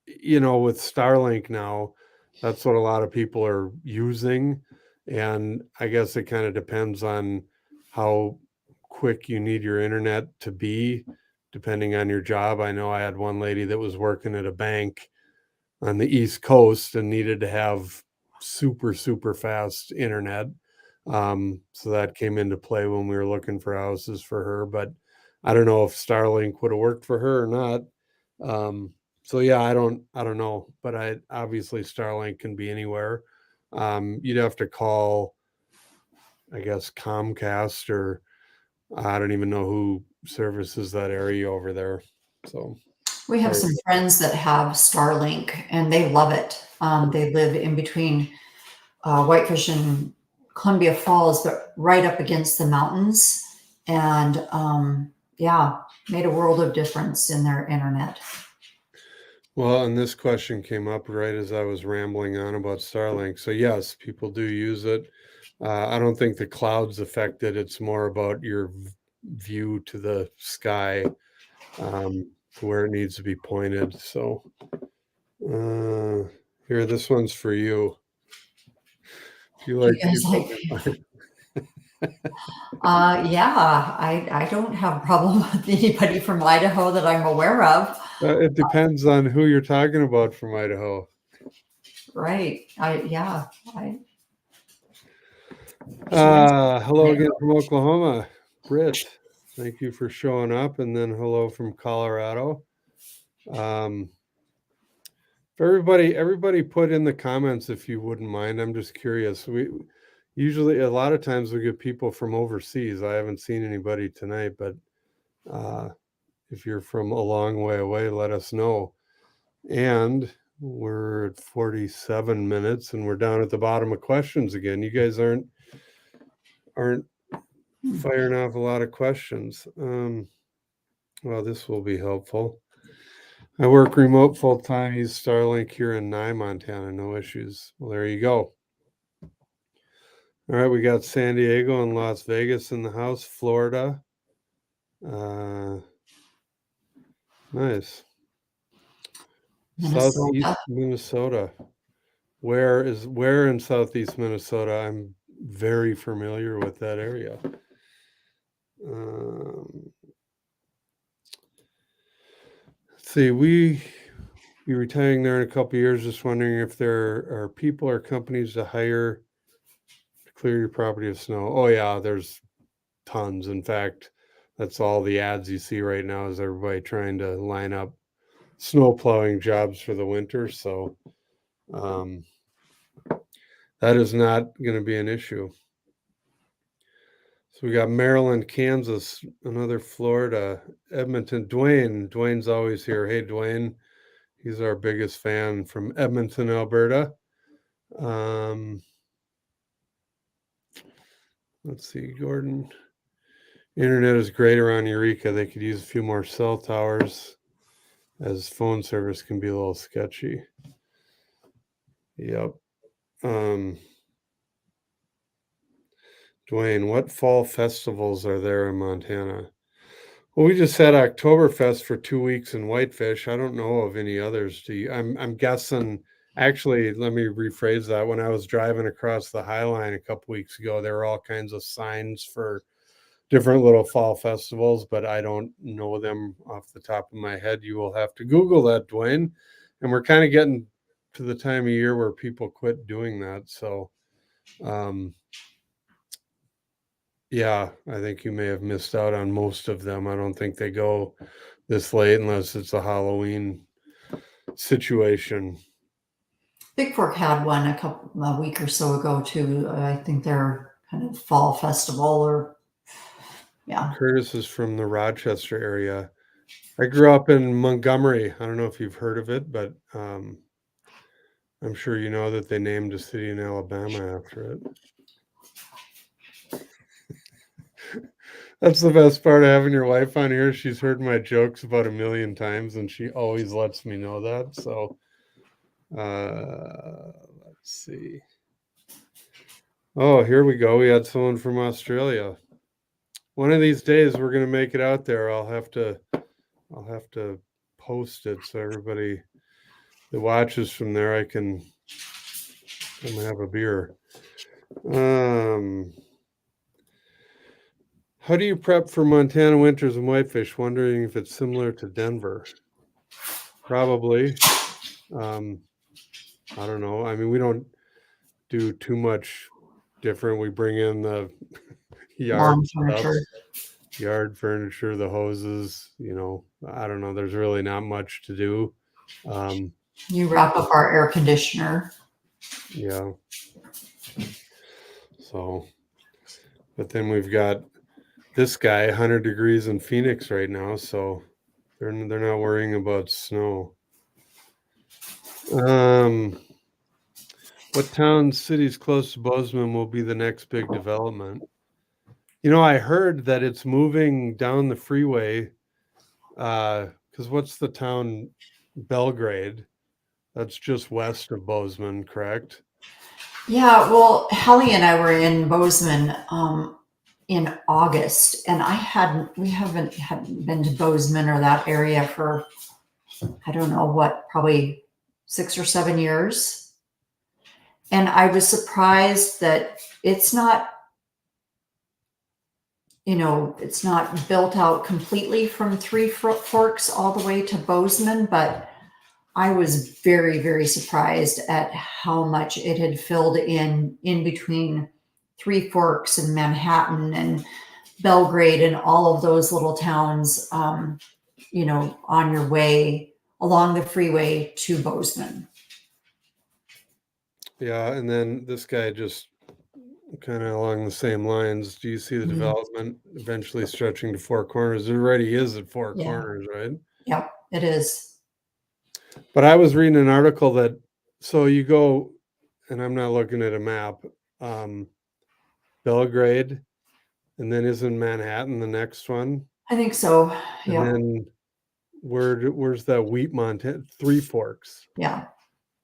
Starlink now, that's what a lot of people are using. And I guess it kind of depends on how quick you need your internet to be, depending on your job. I know I had one lady that was working at a bank on the East Coast and needed to have super, super fast internet. So that came into play when we were looking for houses for her. But I don't know if Starlink would have worked for her or not. So yeah, I don't know, but I obviously Starlink can be anywhere. You'd have to call, I guess, Comcast, or I don't even know who services that area over there. So We have some friends that have Starlink and they love it. They live in between Whitefish and Columbia Falls, but right up against the mountains. And yeah, made a world of difference in their internet. Well, and this question came up right as I was rambling on about Starlink. So yes, people do use it. I don't think the clouds affect it. It's more about your view to the sky, to where it needs to be pointed. So here, this one's for you. If you Do like you guys like? people, Yeah, I don't have a problem with anybody from Idaho that I'm aware of. it depends on who you're talking about from Idaho. Right. Yeah, I Hello again from Oklahoma, Britt. Thank you for showing up, and then hello from Colorado. Um, for everybody put in the comments if you wouldn't mind. I'm just curious. We usually a lot of times we get people from overseas. I haven't seen anybody tonight, but if you're from a long way away, let us know. And we're at 47 minutes, and we're down at the bottom of questions again. You guys aren't firing off a lot of questions. Well, this will be helpful. I work remote full time. Use Starlink here in Nye, Montana. No issues. Well, there you go. All right, we got San Diego and Las Vegas in the house. Florida. Nice. Minnesota. Southeast Minnesota. Where in Southeast Minnesota? I'm very familiar with that area. Let's see, we be retiring there in a couple of years. Just wondering if there are people or companies to hire to clear your property of snow. Oh yeah, there's tons. In fact, that's all the ads you see right now is everybody trying to line up snow plowing jobs for the winter. So that is not going to be an issue. So we got Maryland, Kansas, another Florida, Edmonton. Dwayne's always here. Hey, Dwayne. He's our biggest fan from Edmonton, Alberta. Let's see, Gordon. Internet is great around Eureka. They could use a few more cell towers, as phone service can be a little sketchy. Yep. Dwayne, what fall festivals are there in Montana? Well, we just had Oktoberfest for 2 weeks in Whitefish. I don't know of any others. I'm guessing. Actually, let me rephrase that. When I was driving across the High Line a couple weeks ago, there were all kinds of signs for different little fall festivals, but I don't know them off the top of my head. You will have to Google that, Dwayne. And we're kind of getting to the time of year where people quit doing that. So, yeah, I think you may have missed out on most of them. I don't think they go this late unless it's a Halloween situation. Big Fork had one a week or so ago too. I think their kind of fall festival or yeah. Curtis is from the Rochester area. I grew up in Montgomery. I don't know if you've heard of it, but I'm sure you know that they named a city in Alabama after it. That's the best part of having your wife on here. She's heard my jokes about a million times, and she always lets me know that. So, let's see. Oh, here we go. We had someone from Australia. One of these days, we're going to make it out there. I'll have to post it so everybody that watches from there, I can come have a beer. How do you prep for Montana winters and whitefish? Wondering if it's similar to Denver. Probably. I don't know. I mean, we don't do too much different. We bring in the yard Lawn stuff, furniture. yard furniture, the hoses, I don't know. There's really not much to do. You wrap up our air conditioner. Yeah. So, but then we've got this guy, 100 degrees in Phoenix right now, so they're not worrying about snow. What towns, cities close to Bozeman will be the next big development? I heard that it's moving down the freeway. Because what's the town, Belgrade? That's just west of Bozeman, correct? Yeah, well, Hallie and I were in Bozeman in August, and we hadn't been to Bozeman or that area for I don't know what, probably 6 or 7 years. And I was surprised that it's not, it's not built out completely from Three Forks all the way to Bozeman, but I was very, very surprised at how much it had filled in between Three Forks and Manhattan and Belgrade and all of those little towns, on your way along the freeway to Bozeman. Yeah, and then this guy just kind of along the same lines. Do you see the development eventually stretching to Four Corners? It already is at Four Yeah. Corners, right? Yep, it is. But I was reading an article that, so you go, and I'm not looking at a map, Belgrade, and then isn't Manhattan the next one? I think so. And Yeah. then where's that Wheat Montana? Three Forks. Yeah.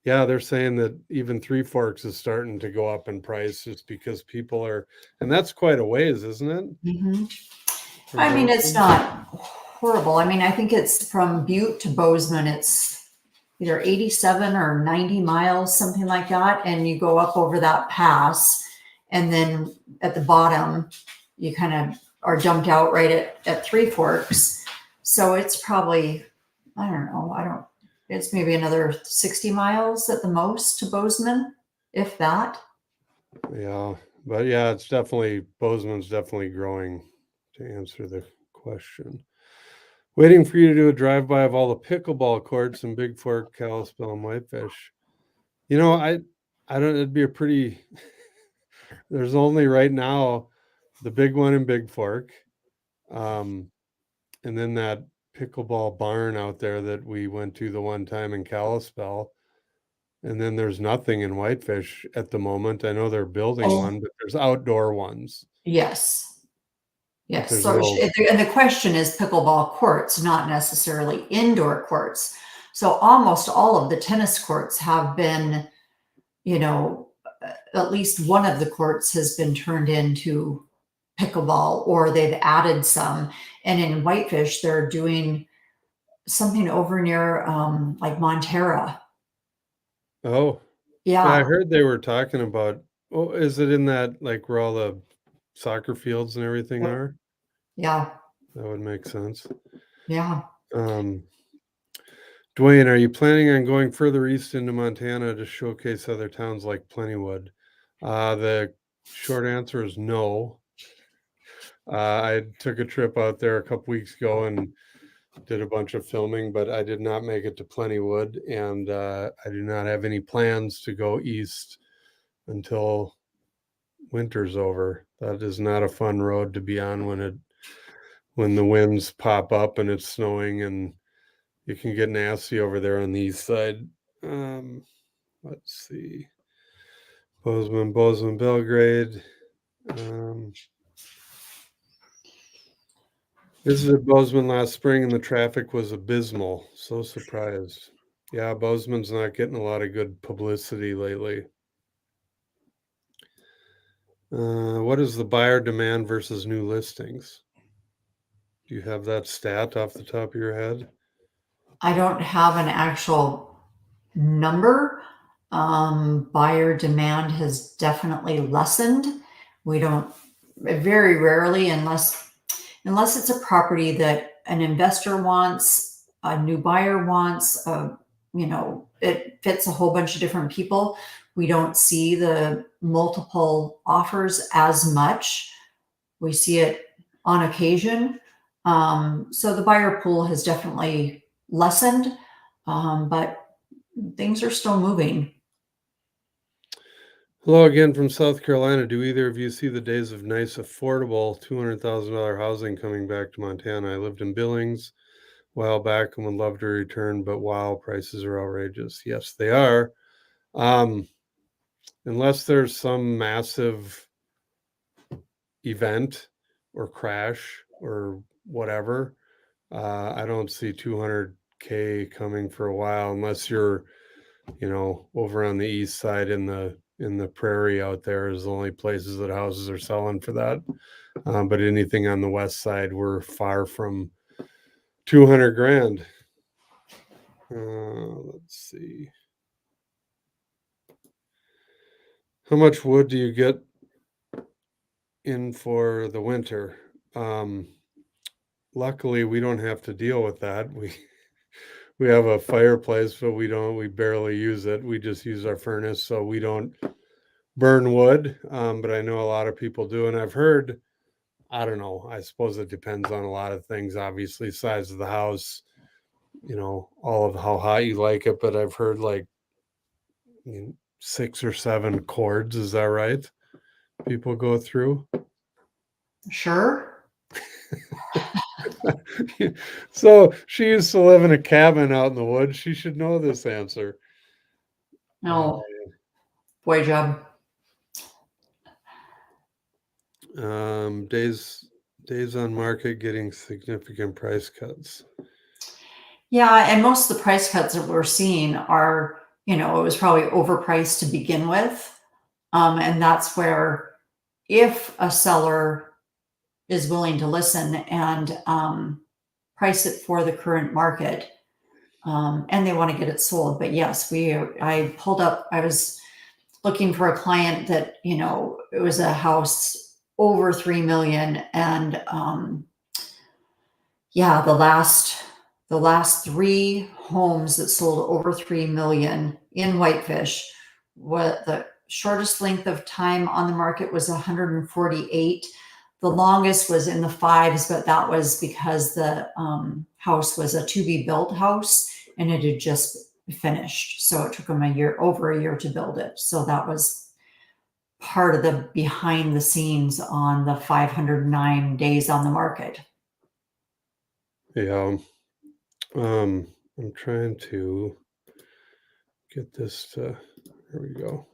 Yeah, they're saying that even Three Forks is starting to go up in price just because people are, and that's quite a ways, isn't it? hmm From I mean, it's Bozeman? not horrible. I mean, I think it's from Butte to Bozeman. It's either 87 or 90 miles, something like that. And you go up over that pass. And then at the bottom, you kind of are dumped out right at Three Forks. So it's probably, I don't know, it's maybe another 60 miles at the most to Bozeman, if that. Yeah, but yeah, it's definitely, Bozeman's definitely growing, to answer the question. Waiting for you to do a drive-by of all the pickleball courts in Big Fork, Kalispell, and Whitefish. I don't, it'd be a pretty, there's only right now the big one in Big Fork, and then that pickleball barn out there that we went to the one time in Kalispell. And then there's nothing in Whitefish at the moment. I know they're building Oh, one, but there's outdoor ones. yes. But Yes. there's So, no, and the question is pickleball courts, not necessarily indoor courts. So almost all of the tennis courts have been, at least one of the courts has been turned into pickleball or they've added some. And in Whitefish, they're doing something over near like Montera. oh, yeah, I Yeah. heard they were talking about, oh, is it in that, like, where all the soccer fields and everything are? Yeah. That would make sense. Yeah. Um, Dwayne, are you planning on going further east into Montana to showcase other towns like Plentywood? The short answer is no. I took a trip out there a couple weeks ago, and did a bunch of filming, but I did not make it to Plentywood, and I do not have any plans to go east until winter's over. That is not a fun road to be on when the winds pop up and it's snowing, and it can get nasty over there on the east side. Let's see. Bozeman, Belgrade. Visited Bozeman last spring and the traffic was abysmal. So surprised. Yeah, Bozeman's not getting a lot of good publicity lately. What is the buyer demand versus new listings? Do you have that stat off the top of your head? I don't have an actual number. Buyer demand has definitely lessened. We don't very rarely, unless it's a property that an investor wants, a new buyer wants, it fits a whole bunch of different people. We don't see the multiple offers as much. We see it on occasion. So the buyer pool has definitely lessened, but things are still moving. Hello again from South Carolina. Do either of you see the days of nice, affordable $200,000 housing coming back to Montana? I lived in Billings a while back and would love to return, but wow, prices are outrageous. Yes, they are. Um, unless there's some massive event or crash or whatever, I don't see 200K coming for a while unless you're, over on the east side in the prairie out there is the only places that houses are selling for that. But anything on the west side, we're far from 200 grand. Let's see. How much wood do you get in for the winter? Luckily, we don't have to deal with that. We have a fireplace, but we barely use it. We just use our furnace, so we don't burn wood. But I know a lot of people do, and I've heard, I don't know, I suppose it depends on a lot of things, obviously, size of the house, all of how hot you like it, but I've heard like 6 or 7 cords, is that right? People go through. Sure. So she used to live in a cabin out in the woods. She should know this answer. No, boy job. Days on market getting significant price cuts. Yeah, and most of the price cuts that we're seeing are, it was probably overpriced to begin with. And that's where if a seller is willing to listen and price it for the current market, and they want to get it sold. But yes, I was looking for a client that, it was a house over 3 million. And yeah, the last 3 homes that sold over 3 million in Whitefish, what the shortest length of time on the market was 148. The longest was in the 5s, but that was because the house was a to be built house and it had just finished. So it took them over a year to build it. So that was part of the behind the scenes on the 509 days on the market. Yeah. I'm trying to get this to, here we go.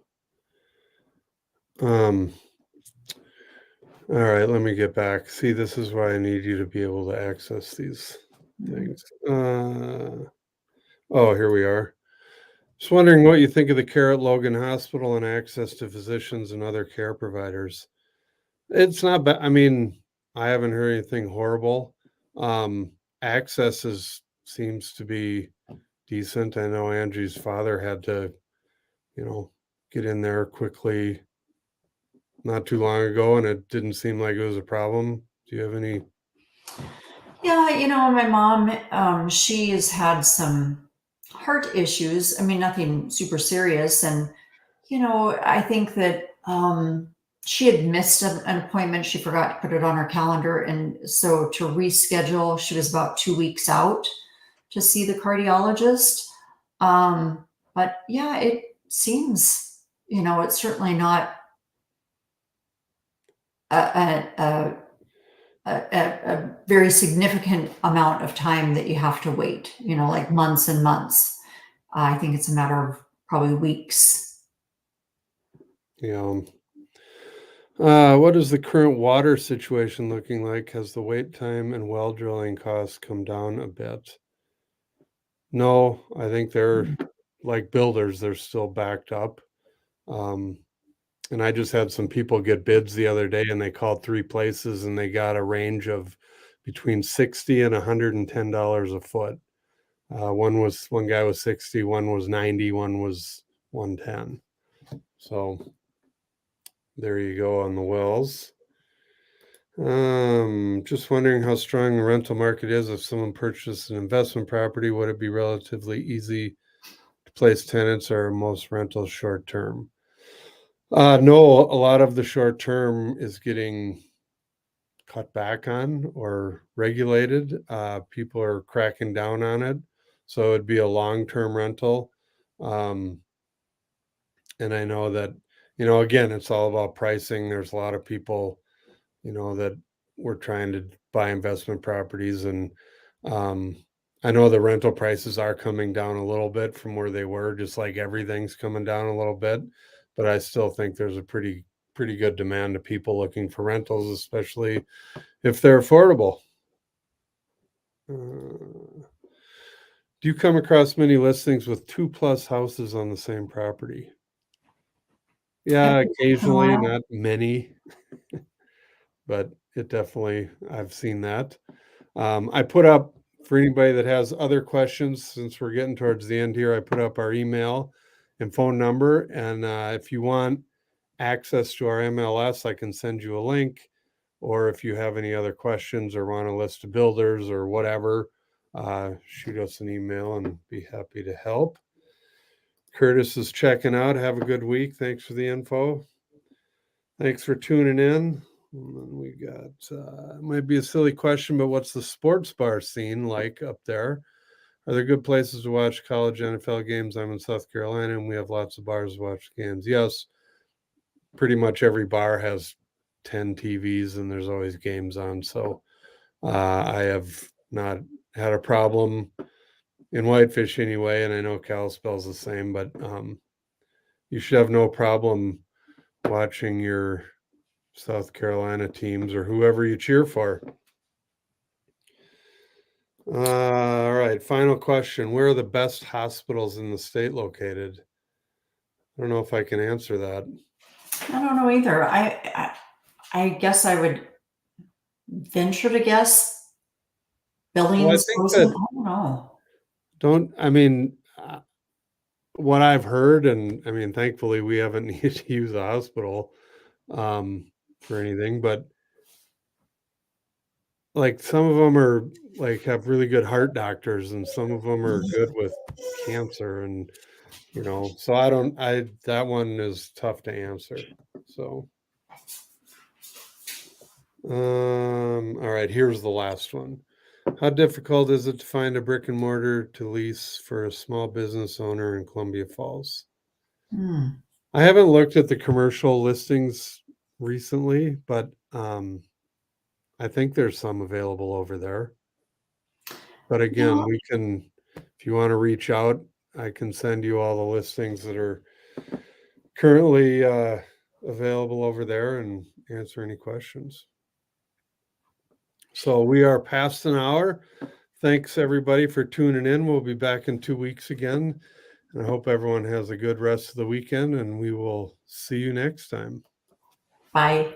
All right, let me get back. See, this is why I need you to be able to access these things. Oh, here we are. Just wondering what you think of the care at Logan Hospital and access to physicians and other care providers. It's not bad. I mean, I haven't heard anything horrible. Access seems to be decent. I know Angie's father had to, get in there quickly not too long ago, and it didn't seem like it was a problem. Do you have any? Yeah, my mom, she has had some heart issues. I mean, nothing super serious. And, I think that she had missed an appointment. She forgot to put it on her calendar. And so to reschedule, she was about 2 weeks out to see the cardiologist. But yeah, it seems, it's certainly not a, a very significant amount of time that you have to wait, like months and months. I think it's a matter of probably weeks. Yeah. What is the current water situation looking like? Has the wait time and well drilling costs come down a bit? No, I think they're like builders, they're still backed up. Um, and I just had some people get bids the other day and they called 3 places and they got a range of between 60 and $110 a foot. One guy was 60, one was 90, one was 110. So there you go on the wells. Just wondering how strong the rental market is. If someone purchased an investment property, would it be relatively easy to place tenants, or are most rentals short term? No, a lot of the short term is getting cut back on or regulated. People are cracking down on it. So it'd be a long-term rental. Um, and I know that, again, it's all about pricing. There's a lot of people, that were trying to buy investment properties. And um, I know the rental prices are coming down a little bit from where they were, just like everything's coming down a little bit. But I still think there's a pretty good demand of people looking for rentals, especially if they're affordable. Do you come across many listings with 2+ houses on the same property? Yeah, Every once in a occasionally, while. not many, but I've seen that. I put up, for anybody that has other questions, since we're getting towards the end here, I put up our email and phone number. And if you want access to our MLS, I can send you a link. Or if you have any other questions or want a list of builders or whatever, shoot us an email and be happy to help. Curtis is checking out. Have a good week. Thanks for the info. Thanks for tuning in. And then we got, might be a silly question, but what's the sports bar scene like up there? Are there good places to watch college NFL games? I'm in South Carolina and we have lots of bars to watch games. Yes, pretty much every bar has 10 TVs and there's always games on. So I have not had a problem in Whitefish anyway. And I know Kalispell's the same, but you should have no problem watching your South Carolina teams or whoever you cheer for. All right, final question. Where are the best hospitals in the state located? I don't know if I can answer that. I don't know either. I guess I would venture to guess Well, I Billings, think Bozeman. that I don't know. what I've heard, and I mean, thankfully we haven't needed to use a hospital for anything, but like some of them are like have really good heart doctors and some of them are good with cancer. And so that one is tough to answer. So all right, here's the last one. How difficult is it to find a brick and mortar to lease for a small business owner in Columbia Falls? Hmm. I haven't looked at the commercial listings recently, but I think there's some available over there. But again, No, if you want to reach out, I can send you all the listings that are currently available over there and answer any questions. So we are past an hour. Thanks everybody for tuning in. We'll be back in 2 weeks again. And I hope everyone has a good rest of the weekend and we will see you next time. bye.